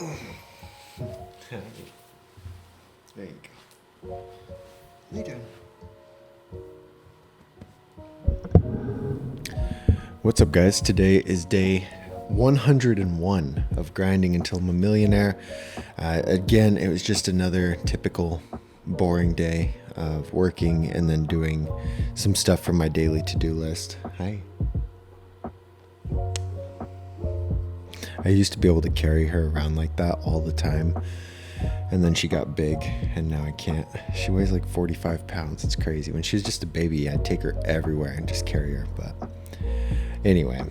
There you go. Lay down. What's up, guys? Today is day 101 of grinding until I'm a millionaire. Again, it was just another typical boring day of working and then doing some stuff for my daily to-do list. Hi. I used to be able to carry her around like that all the time. And then she got big, and now I can't. She weighs like 45 pounds. It's crazy. When she was just a baby, I'd take her everywhere and just carry her. But anyway,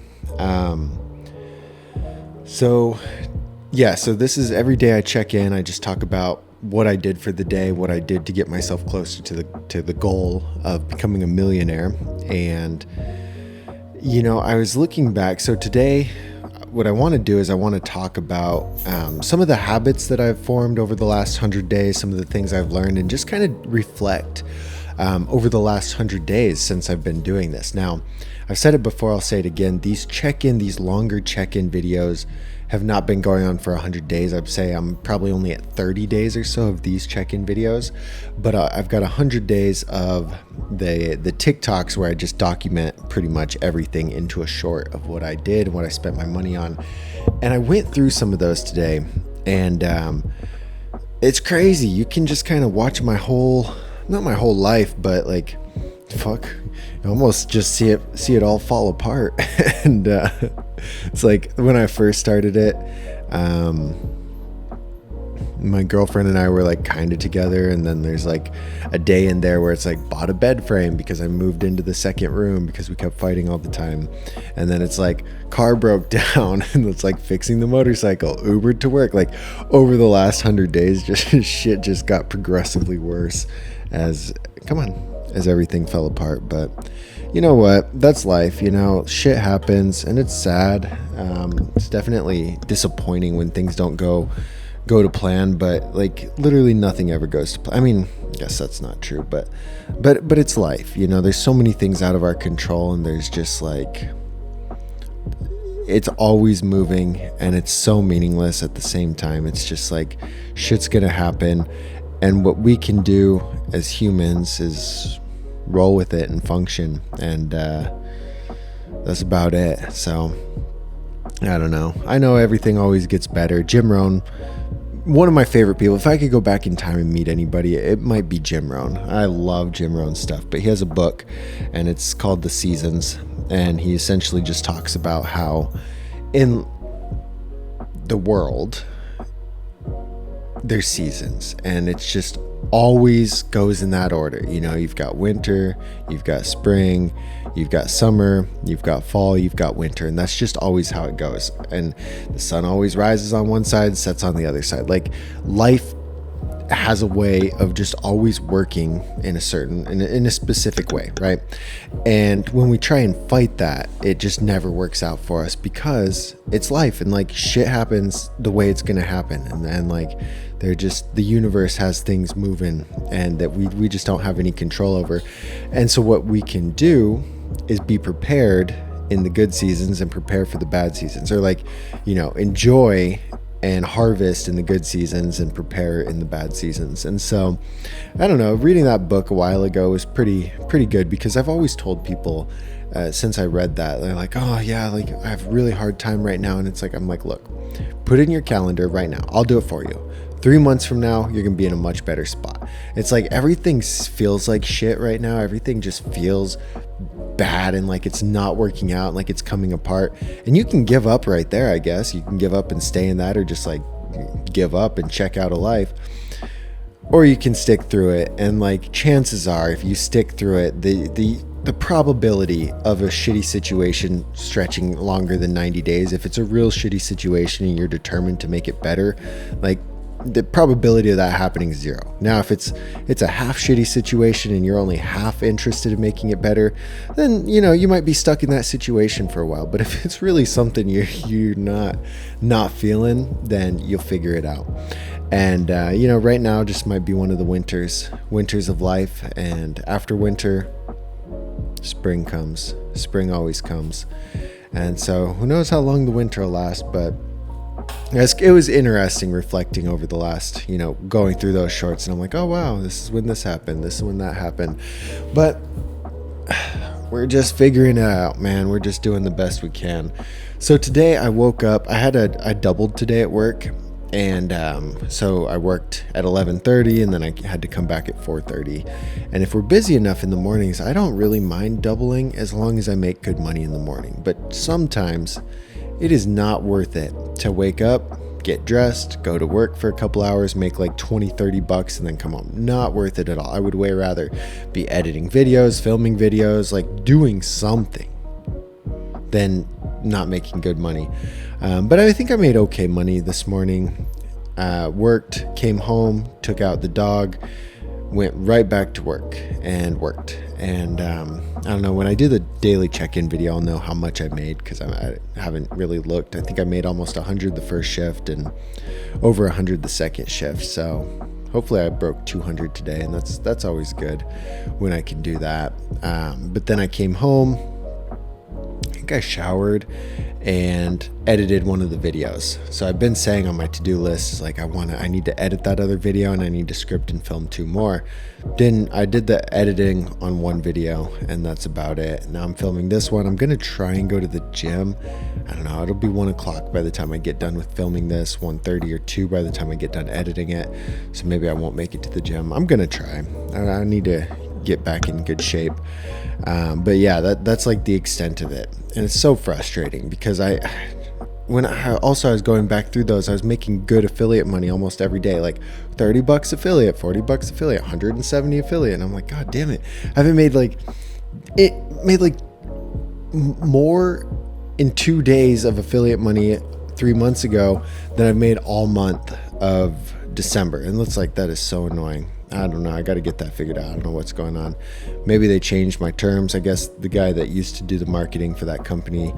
so this is every day I check in. I just talk about what I did for the day, what I did to get myself closer to the goal of becoming a millionaire. And, I was looking back. So today, what I want to do is I want to talk about some of the habits that I've formed over the last 100 days, some of the things I've learned, and just kind of reflect over the last 100 days since I've been doing this. Now, I've said it before, I'll say it again. These longer check-in videos have not been going on for 100 days. I'd say I'm probably only at 30 days or so of these check-in videos, but I've got 100 days of the TikToks where I just document pretty much everything into a short of what I did, what I spent my money on. And I went through some of those today, and it's crazy. You can just kind of watch not my whole life, but like, fuck, you almost just see it all fall apart. And it's like when I first started it, my girlfriend and I were like kind of together, and then there's like a day in there where it's like bought a bed frame because I moved into the second room because we kept fighting all the time. And then it's like car broke down, and it's like fixing the motorcycle, Ubered to work. Like over the last 100 days, just shit just got progressively worse as everything fell apart. But you know what? That's life. Shit happens, and it's sad. It's definitely disappointing when things don't go to plan, but like literally nothing ever goes to plan. I mean, I guess that's not true, but it's life. There's so many things out of our control, and there's just like, it's always moving, and it's so meaningless at the same time. It's just like shit's gonna happen, and what we can do as humans is roll with it and function, and that's about it. So I don't know. I know everything always gets better. Jim Rohn, one of my favorite people. If I could go back in time and meet anybody, it might be Jim Rohn. I love Jim Rohn stuff, but he has a book, and it's called The Seasons, and he essentially just talks about how in the world there's seasons, and it's just always goes in that order. You've got winter, you've got spring, you've got summer, you've got fall, you've got winter, and that's just always how it goes. And the sun always rises on one side, sets on the other side. Like life has a way of just always working in a specific way, right? And when we try and fight that, it just never works out for us because it's life, and like shit happens the way it's gonna happen, and like the universe has things moving, and that we just don't have any control over. And so what we can do is be prepared in the good seasons and prepare for the bad seasons, or like, enjoy and harvest in the good seasons and prepare in the bad seasons. And so, I don't know, reading that book a while ago was pretty good, because I've always told people since I read that, they're like, oh yeah, like I have a really hard time right now. And it's like, I'm like, look, put it in your calendar right now. I'll do it for you. 3 months from now, you're going to be in a much better spot. It's like everything feels like shit right now. Everything just feels bad, and like it's not working out, and like it's coming apart. And you can give up right there, I guess. You can give up and stay in that, or just like give up and check out of life. Or you can stick through it. And like chances are, if you stick through it, the probability of a shitty situation stretching longer than 90 days, if it's a real shitty situation and you're determined to make it better, like the probability of that happening is 0. Now, if it's a half shitty situation and you're only half interested in making it better, then, you might be stuck in that situation for a while. But if it's really something you're not feeling, then you'll figure it out. And, right now just might be one of the winters of life. And after winter, spring comes. Spring always comes. And so who knows how long the winter will last, but it was interesting reflecting over the last, going through those shorts, and I'm like, oh wow, this is when this happened, this is when that happened. But we're just figuring it out, man. We're just doing the best we can. So today I woke up, I doubled today at work, and so I worked at 11:30, and then I had to come back at 4:30. And if we're busy enough in the mornings, I don't really mind doubling as long as I make good money in the morning. But sometimes it is not worth it to wake up, get dressed, go to work for a couple hours, make like 20-30 bucks, and then come home. Not worth it at all. I would way rather be editing videos, filming videos, like doing something than not making good money. But I think I made okay money this morning. Worked, came home, took out the dog, went right back to work and worked. And I don't know, when I do the daily check-in video, I'll know how much I made, because I haven't really looked. I think I made almost 100 the first shift and over 100 the second shift. So hopefully I broke 200 today, and that's always good when I can do that. But then I came home, I think I showered and edited one of the videos. So I've been saying on my to-do list, like I need to edit that other video, and I need to script and film 2 more. I did the editing on 1 video, and that's about it. Now I'm filming this one. I'm gonna try and go to the gym. I don't know, it'll be 1 o'clock by the time I get done with filming this, 1:30 or 2 by the time I get done editing it. So maybe I won't make it to the gym. I'm gonna try. I need to get back in good shape. But yeah, that's like the extent of it. And it's so frustrating because I was going back through those, I was making good affiliate money almost every day, like 30 bucks affiliate, 40 bucks affiliate, 170 affiliate. And I'm like, God damn it. I haven't made more in 2 days of affiliate money 3 months ago than I've made all month of December. And looks like that is so annoying. I don't know. I got to get that figured out. I don't know what's going on. Maybe they changed my terms. I guess the guy that used to do the marketing for that company,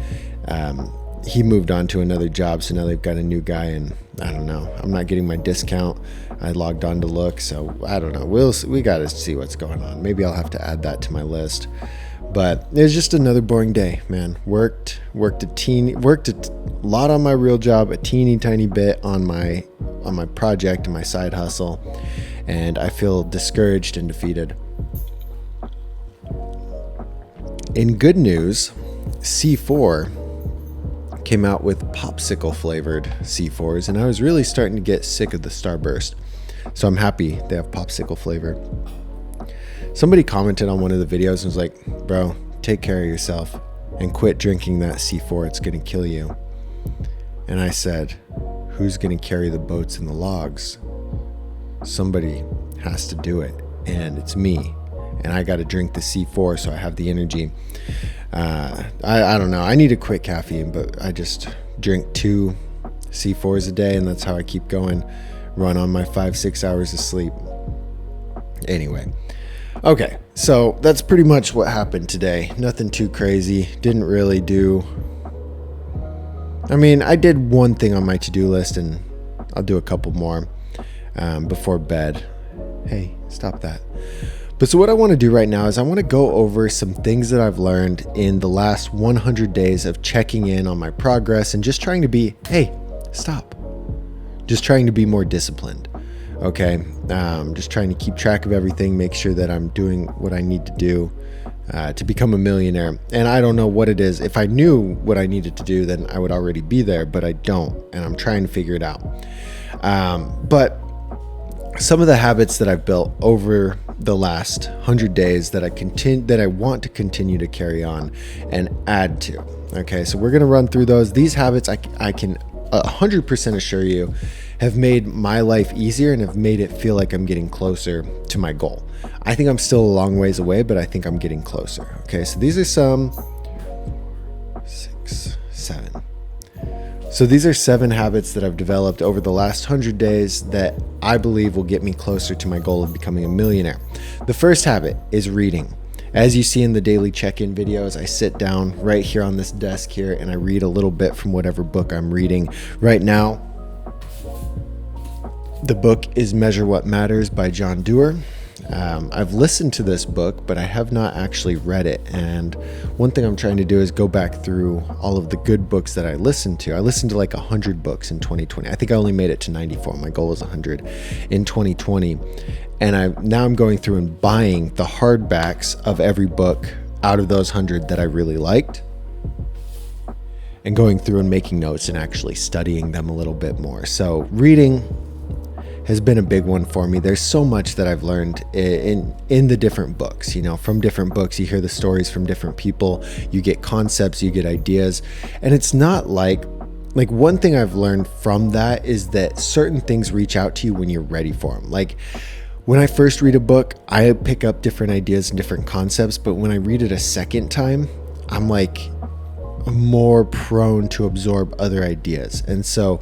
he moved on to another job. So now they've got a new guy, and I don't know. I'm not getting my discount. I logged on to look. So I don't know. We got to see what's going on. Maybe I'll have to add that to my list. But it was just another boring day, man. Worked a lot on my real job, a teeny tiny bit on my project and my side hustle. And I feel discouraged and defeated. In good news, C4 came out with popsicle flavored C4s, and I was really starting to get sick of the Starburst. So I'm happy they have popsicle flavor. Somebody commented on one of the videos and was like, bro, take care of yourself and quit drinking that C4. It's going to kill you. And I said, who's going to carry the boats and the logs? Somebody has to do it, and it's me, and I got to drink the C4 so I have the energy. I don't know. I need to quit caffeine, but I just drink 2 C4s a day, and that's how I keep going. Run on my 5-6 hours of sleep. Anyway, okay, so that's pretty much what happened today. Nothing too crazy. Didn't really do. I mean, I did one thing on my to-do list, and I'll do a couple more before bed. Hey, stop that. But so what I want to do right now is I want to go over some things that I've learned in the last 100 days of checking in on my progress and just trying to be, hey, stop. Just trying to be more disciplined. Okay. Just trying to keep track of everything, make sure that I'm doing what I need to do to become a millionaire. And I don't know what it is. If I knew what I needed to do, then I would already be there, but I don't. And I'm trying to figure it out. But some of the habits that I've built over the last 100 days that I want to continue to carry on and add to. Okay, so we're going to run through those. These habits, I can 100% assure you, have made my life easier and have made it feel like I'm getting closer to my goal. I think I'm still a long ways away, but I think I'm getting closer. Okay, so these are some 6, 7. So these are 7 habits that I've developed over the last 100 days that I believe will get me closer to my goal of becoming a millionaire. The first habit is reading. As you see in the daily check-in videos, I sit down right here on this desk here and I read a little bit from whatever book I'm reading. Right now, the book is Measure What Matters by Doerr. I've listened to this book, but I have not actually read it. And one thing I'm trying to do is go back through all of the good books that I listened to. I listened to like 100 books in 2020. I think I only made it to 94. My goal was 100 in 2020. And I'm going through and buying the hardbacks of every book out of those 100 that I really liked, and going through and making notes and actually studying them a little bit more. So reading has been a big one for me. There's so much that I've learned in the different books. From different books, you hear the stories from different people, you get concepts, you get ideas, and it's not like one thing I've learned from that is that certain things reach out to you when you're ready for them. Like when I first read a book, I pick up different ideas and different concepts, but when I read it a second time, I'm like more prone to absorb other ideas. And so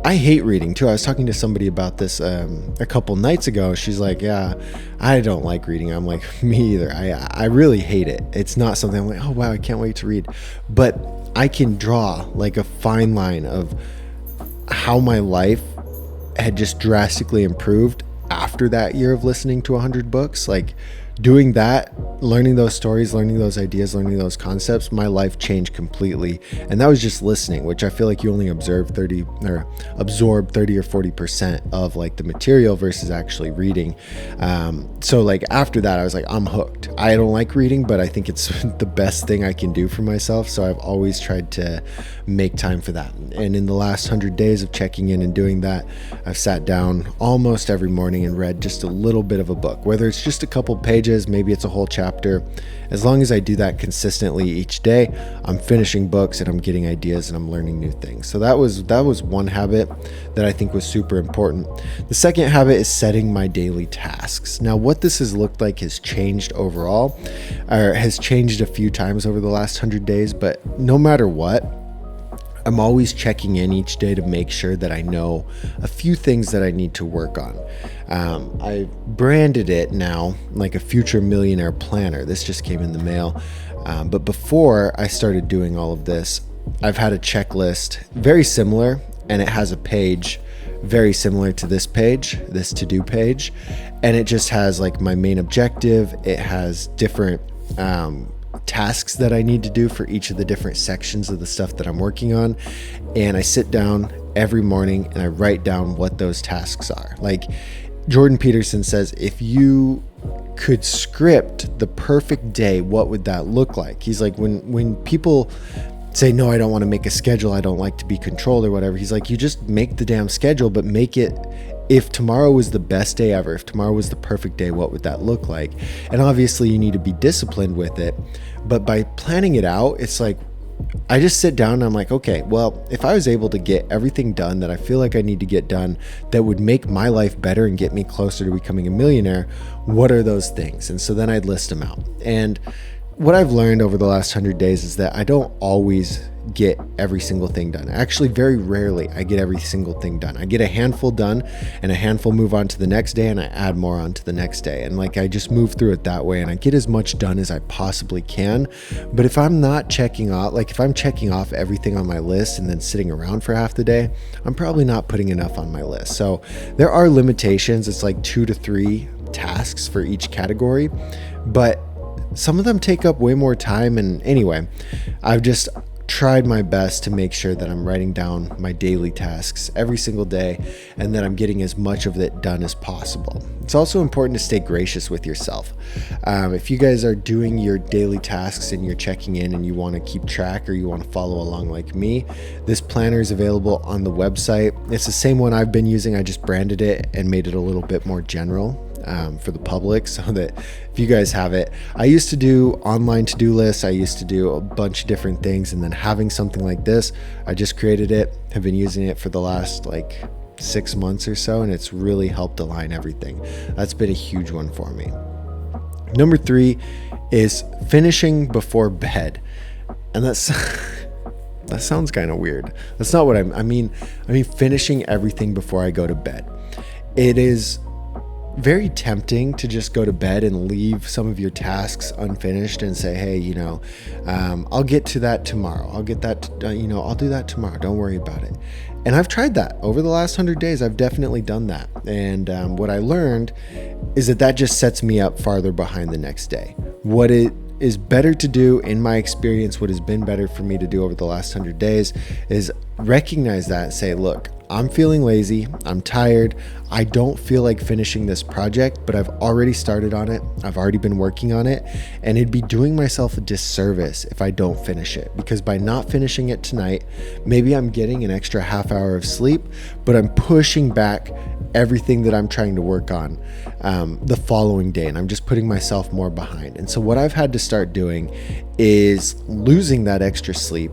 I hate reading too. I was talking to somebody about this a couple nights ago. She's like, yeah, I don't like reading. I'm like, me either. I really hate it. It's not something I'm like, oh wow, I can't wait to read. But I can draw like a fine line of how my life had just drastically improved after that year of listening to 100 books. Like doing that, learning those stories, learning those ideas, learning those concepts, my life changed completely. And that was just listening, which I feel like you only absorb 30 or 40% of like the material versus actually reading. So like after that, I was like, I'm hooked. I don't like reading, but I think it's the best thing I can do for myself. So I've always tried to make time for that. And in the last 100 days of checking in and doing that, I've sat down almost every morning and read just a little bit of a book, whether it's just a couple pages, maybe it's a whole chapter. As long as I do that consistently each day, I'm finishing books and I'm getting ideas and I'm learning new things. So that was one habit that I think was super important. The second habit is setting my daily tasks. Now, what this has looked like has changed overall, or has changed a few times over the last 100 days, but no matter what, I'm always checking in each day to make sure that I know a few things that I need to work on. I branded it now like a future millionaire planner. This just came in the mail. But before I started doing all of this, I've had a checklist very similar, and it has a page very similar to this page, this to-do page. And it just has like my main objective. It has different tasks that I need to do for each of the different sections of the stuff that I'm working on. And I sit down every morning and I write down what those tasks are. Like Jordan Peterson says, if you could script the perfect day, what would that look like? He's like, when people say, no, I don't want to make a schedule, I don't like to be controlled or whatever, he's like, you just make the damn schedule, but make it, if tomorrow was the best day ever, if tomorrow was the perfect day, what would that look like? And obviously you need to be disciplined with it, but by planning it out, it's like, I just sit down and I'm like, okay, well, if I was able to get everything done that I feel like I need to get done that would make my life better and get me closer to becoming a millionaire, what are those things? And so then I'd list them out. And what I've learned over the last 100 days is that I don't always get every single thing done. Actually, very rarely I get every single thing done. I get a handful done and a handful move on to the next day, and I add more on to the next day. And like I just move through it that way, and I get as much done as I possibly can. But if I'm not checking off, like if I'm checking off everything on my list and then sitting around for half the day, I'm probably not putting enough on my list. So there are limitations. It's like 2 to 3 tasks for each category, but some of them take up way more time. And anyway, I've just tried my best to make sure that I'm writing down my daily tasks every single day and that I'm getting as much of it done as possible. It's also important to stay gracious with yourself. If you guys are doing your daily tasks and you're checking in and you want to keep track or you want to follow along like me, this planner is available on the website. It's the same one I've been using. I just branded it and made it a little bit more general for the public so that if you guys have it. I used to do online to-do lists. I used to do a bunch of different things, and then having something like this, I just created it, have been using it for the last like 6 months or so, and it's really helped align everything. That's been a huge one for me. Number 3 is finishing before bed. And that sounds kind of weird. That's not what I mean finishing everything before I go to bed. It is very tempting to just go to bed and leave some of your tasks unfinished and say, hey, I'll get to that tomorrow. I'll get that, I'll do that tomorrow. Don't worry about it. And I've tried that over the last 100 days. I've definitely done that. And what I learned is that just sets me up farther behind the next day. What it is better to do, in my experience, what has been better for me to do over the last 100 days is recognize that and say, look, I'm feeling lazy, I'm tired, I don't feel like finishing this project, but I've already started on it, I've already been working on it, and it'd be doing myself a disservice if I don't finish it, because by not finishing it tonight, maybe I'm getting an extra half hour of sleep, but I'm pushing back everything that I'm trying to work on the following day, and I'm just putting myself more behind. And so what I've had to start doing is losing that extra sleep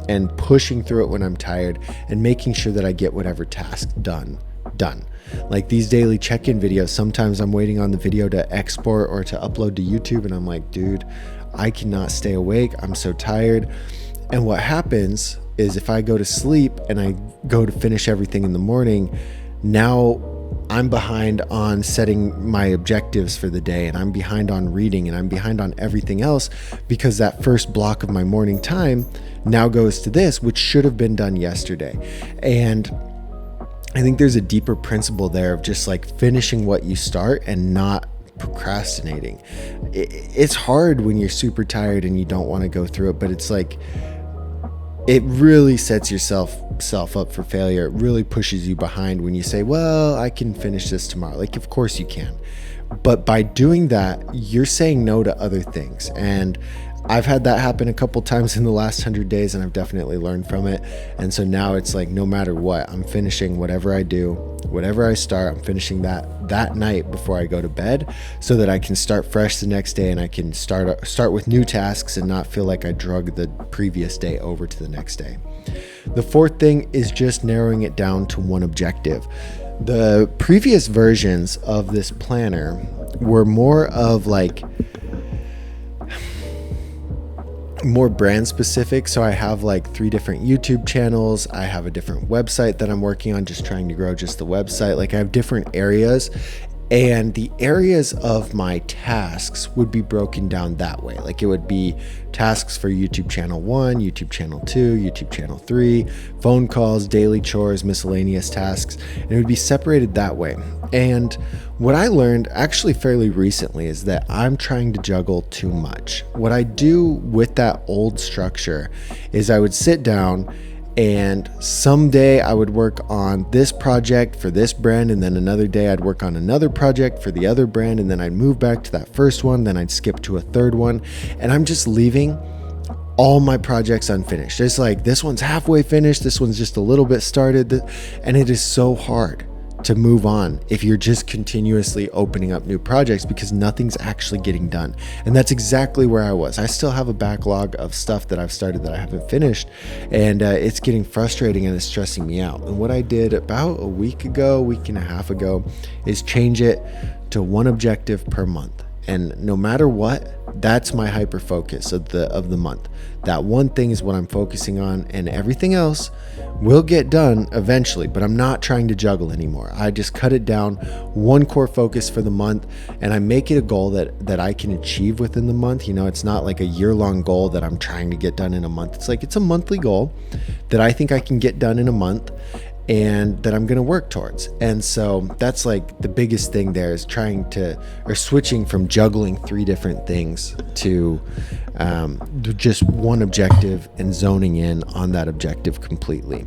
and pushing through it when I'm tired and making sure that I get whatever task done. Like these daily check-in videos, sometimes I'm waiting on the video to export or to upload to YouTube, and I'm like, dude, I cannot stay awake, I'm so tired. And what happens is if I go to sleep and I go to finish everything in the morning, now I'm behind on setting my objectives for the day, and I'm behind on reading, and I'm behind on everything else, because that first block of my morning time now goes to this, which should have been done yesterday. And I think there's a deeper principle there of just like finishing what you start and not procrastinating. It's hard when you're super tired and you don't want to go through it, but it's like, it really sets yourself up for failure. It really pushes you behind when you say, well, I can finish this tomorrow. Like, of course you can. But by doing that, you're saying no to other things. And I've had that happen a couple times in the last 100 days, and I've definitely learned from it. And so now it's like, no matter what, I'm finishing whatever I do, whatever I start, I'm finishing that night before I go to bed, so that I can start fresh the next day, and I can start with new tasks and not feel like I drug the previous day over to the next day. The fourth thing is just narrowing it down to one objective. The previous versions of this planner were more of like more brand specific. So I have like 3 different YouTube channels. I have a different website that I'm working on, just trying to grow just the website. Like I have different areas, and the areas of my tasks would be broken down that way. Like it would be tasks for YouTube channel 1, YouTube channel 2, YouTube channel 3, phone calls, daily chores, miscellaneous tasks, and it would be separated that way. And what I learned actually fairly recently is that I'm trying to juggle too much. What I do with that old structure is I would sit down, and someday I would work on this project for this brand, and then another day I'd work on another project for the other brand, and then I'd move back to that first one, then I'd skip to a third one, and I'm just leaving all my projects unfinished. It's like, this one's halfway finished, this one's just a little bit started, and it is so hard to move on if you're just continuously opening up new projects, because nothing's actually getting done. And that's exactly where I was. I still have a backlog of stuff that I've started that I haven't finished, and it's getting frustrating and it's stressing me out. And what I did about a week and a half ago, is change it to one objective per month. And no matter what, that's my hyper focus of the month. That one thing is what I'm focusing on, and everything else will get done eventually, but I'm not trying to juggle anymore. I just cut it down, one core focus for the month, and I make it a goal that I can achieve within the month. You know, it's not like a year-long goal that I'm trying to get done in a month. It's like, it's a monthly goal that I think I can get done in a month, and that I'm going to work towards. And so that's like the biggest thing there, is switching from juggling 3 different things to just one objective and zoning in on that objective completely.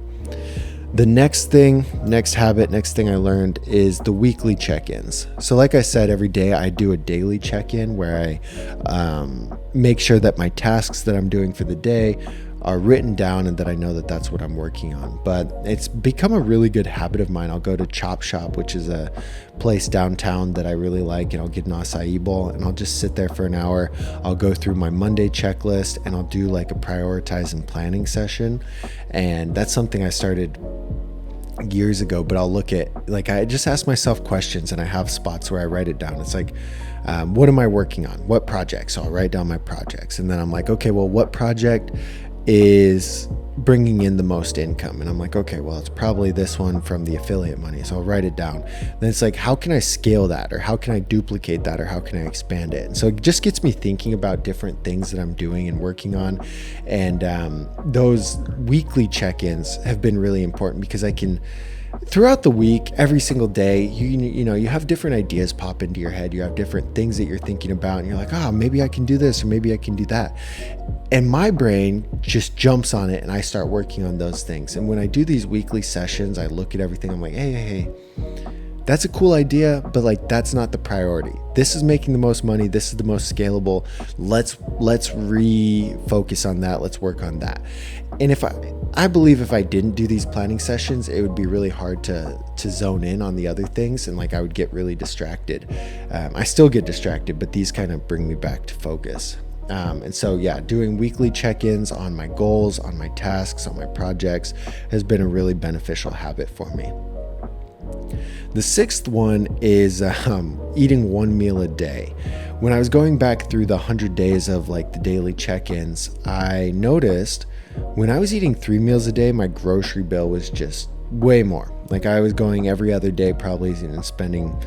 The next thing I learned is the weekly check-ins. So like I said, every day I do a daily check-in where I make sure that my tasks that I'm doing for the day are written down, and that I know that that's what I'm working on. But it's become a really good habit of mine. I'll go to Chop Shop, which is a place downtown that I really like, and I'll get an acai bowl, and I'll just sit there for an hour. I'll go through my Monday checklist, and I'll do like a prioritize and planning session. And that's something I started years ago, but I'll look at, like, I just ask myself questions, and I have spots where I write it down. It's like, what am I working on? What projects? So I'll write down my projects, and then I'm like, okay, well, what project is bringing in the most income? And I'm like, okay, well, it's probably this one from the affiliate money. So I'll write it down. Then it's like, how can I scale that? Or how can I duplicate that? Or how can I expand it? And so it just gets me thinking about different things that I'm doing and working on. And those weekly check-ins have been really important because I can, throughout the week, every single day, you have different ideas pop into your head. You have different things that you're thinking about, and you're like, oh, maybe I can do this, or maybe I can do that. And my brain just jumps on it, and I start working on those things. And when I do these weekly sessions, I look at everything. I'm like, hey, that's a cool idea, but like, that's not the priority. This is making the most money. This is the most scalable. Let's refocus on that. Let's work on that. And I believe if I didn't do these planning sessions, it would be really hard to zone in on the other things. And like, I would get really distracted. I still get distracted, but these kind of bring me back to focus. And so, yeah, doing weekly check-ins on my goals, on my tasks, on my projects has been a really beneficial habit for me. The sixth one is eating one meal a day. When I was going back through the 100 days of like the daily check-ins, I noticed when I was eating 3 meals a day, my grocery bill was just way more. Like I was going every other day, probably, and spending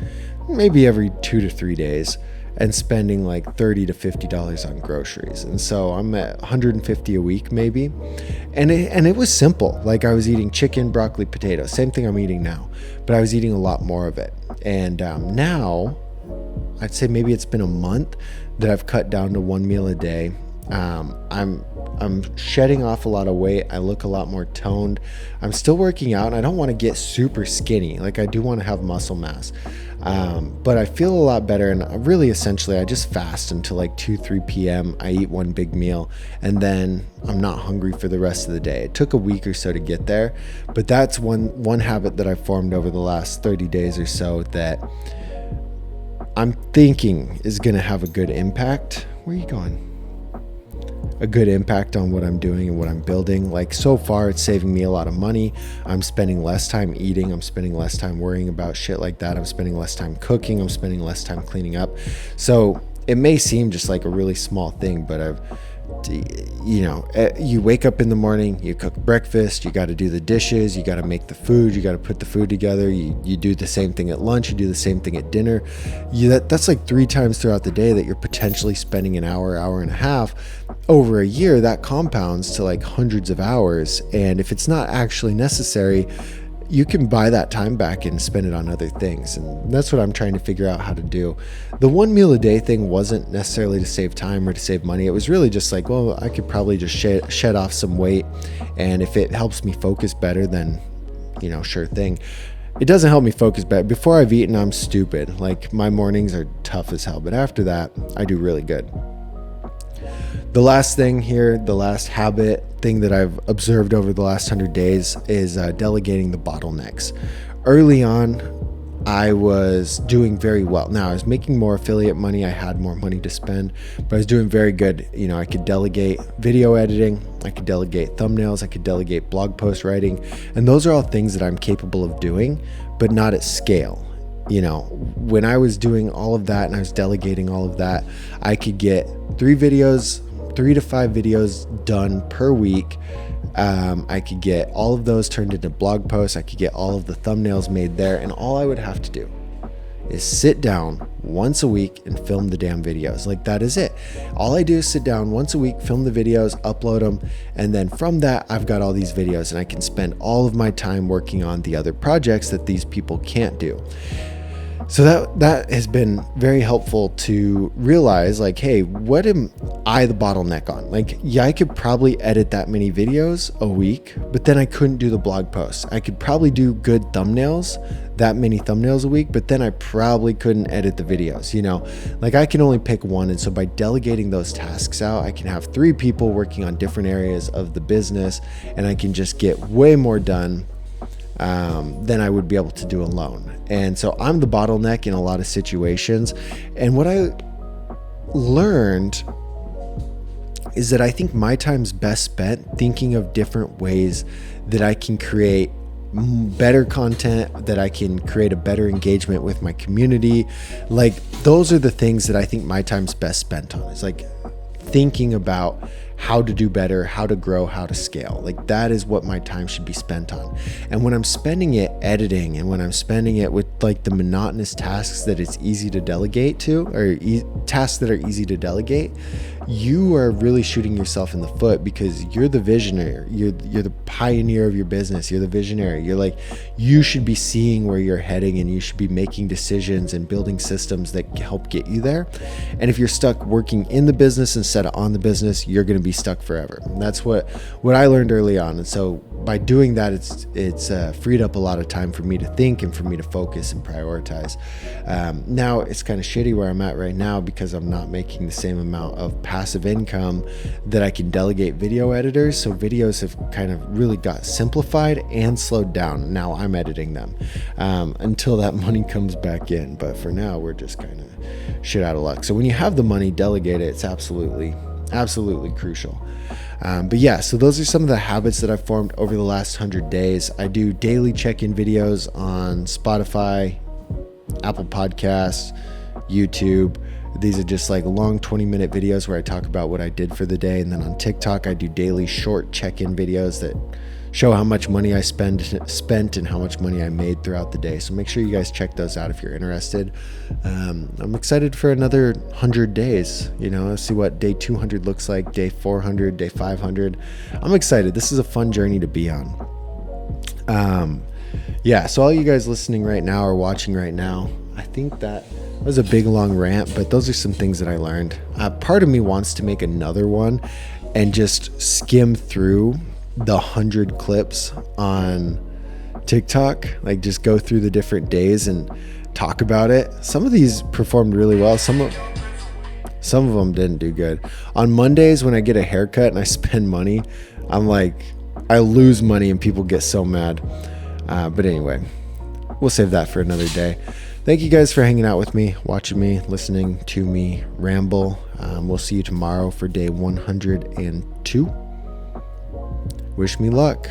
maybe every 2 to 3 days, and spending like $30 to $50 on groceries. And so I'm at $150 a week maybe. And it was simple. Like I was eating chicken, broccoli, potatoes, same thing I'm eating now, but I was eating a lot more of it. And now I'd say maybe it's been a month that I've cut down to 1 meal a day. I'm shedding off a lot of weight. I look a lot more toned. I'm still working out, and I don't want to get super skinny. Like I do want to have muscle mass. But I feel a lot better, and really essentially I just fast until like 2-3 p.m. I eat one big meal, and then I'm not hungry for the rest of the day. It took a week or so to get there, but that's one habit that I've formed over the last 30 days or so that I'm thinking is going to have a good impact. Where are you going? A good impact on what I'm doing and what I'm building. Like so far, it's saving me a lot of money. I'm spending less time eating. I'm spending less time worrying about shit like that. I'm spending less time cooking. I'm spending less time cleaning up. So it may seem just like a really small thing, but you wake up in the morning, you cook breakfast, you got to do the dishes, you got to make the food, you got to put the food together, you do the same thing at lunch, you do the same thing at dinner. That's like 3 times throughout the day that you're potentially spending an hour and a half. Over a year, that compounds to like hundreds of hours. And if it's not actually necessary, you can buy that time back and spend it on other things. And that's what I'm trying to figure out how to do. The 1 meal a day thing wasn't necessarily to save time or to save money. It was really just like, well, I could probably just shed off some weight. And if it helps me focus better, then, sure thing. It doesn't help me focus better. Before I've eaten, I'm stupid. Like my mornings are tough as hell. But after that, I do really good. The last thing here, the last habit thing that I've observed over the last 100 days is delegating the bottlenecks. Early on, I was doing very well. Now, I was making more affiliate money. I had more money to spend, but I was doing very good. I could delegate video editing. I could delegate thumbnails. I could delegate blog post writing. And those are all things that I'm capable of doing, but not at scale. When I was doing all of that and I was delegating all of that, I could get 3 to 5 videos done per week. I could get all of those turned into blog posts. I could get all of the thumbnails made there. And all I would have to do is sit down once a week and film the damn videos. Like that is it. All I do is sit down once a week, film the videos, upload them. And then from that, I've got all these videos and I can spend all of my time working on the other projects that these people can't do. So that has been very helpful to realize, like, hey, what am I the bottleneck on? Like, yeah, I could probably edit that many videos a week, but then I couldn't do the blog posts. I could probably do good thumbnails, that many thumbnails a week, but then I probably couldn't edit the videos, like I can only pick one. And so by delegating those tasks out, I can have 3 people working on different areas of the business, and I can just get way more done than I would be able to do alone. And so I'm the bottleneck in a lot of situations. And what I learned is that I think my time's best spent thinking of different ways that I can create better content, that I can create a better engagement with my community. Like those are the things that I think my time's best spent on. It's like thinking about how to do better, how to grow, how to scale. Like that is what my time should be spent on. And when I'm spending it editing, and when I'm spending it with like the monotonous tasks that it's easy to delegate to, or tasks that are easy to delegate, you are really shooting yourself in the foot, because you're the visionary, you're the pioneer of your business, you're the visionary. You're like, you should be seeing where you're heading, and you should be making decisions and building systems that help get you there. And if you're stuck working in the business instead of on the business, you're going to be stuck forever. And that's what I learned early on. And so by doing that, it's freed up a lot of time for me to think and for me to focus and prioritize. Now it's kind of shitty where I'm at right now, because I'm not making the same amount of passive income that I can delegate video editors. So videos have kind of really got simplified and slowed down. Now I'm editing them until that money comes back in. But for now, we're just kind of shit out of luck. So when you have the money, delegate it. It's absolutely crucial. But yeah, so those are some of the habits that I've formed over the last 100 days. I do daily check-in videos on Spotify, Apple Podcasts, YouTube. These are just like long 20-minute videos where I talk about what I did for the day. And then on TikTok, I do daily short check-in videos that show how much money I spent and how much money I made throughout the day. So make sure you guys check those out if you're interested. I'm excited for another 100 days. See what day 200 looks like, day 400, day 500. I'm excited. This is a fun journey to be on. So all you guys listening right now or watching right now, I think that was a big long rant, but those are some things that I learned. Part of me wants to make another one and just skim through the 100 clips on TikTok, like just go through the different days and talk about it. Some of these performed really well. Some of them didn't do good. On Mondays when I get a haircut and I spend money, I'm like, I lose money and people get so mad. But anyway, we'll save that for another day. Thank you guys for hanging out with me, watching me, listening to me ramble. We'll see you tomorrow for day 102. Wish me luck.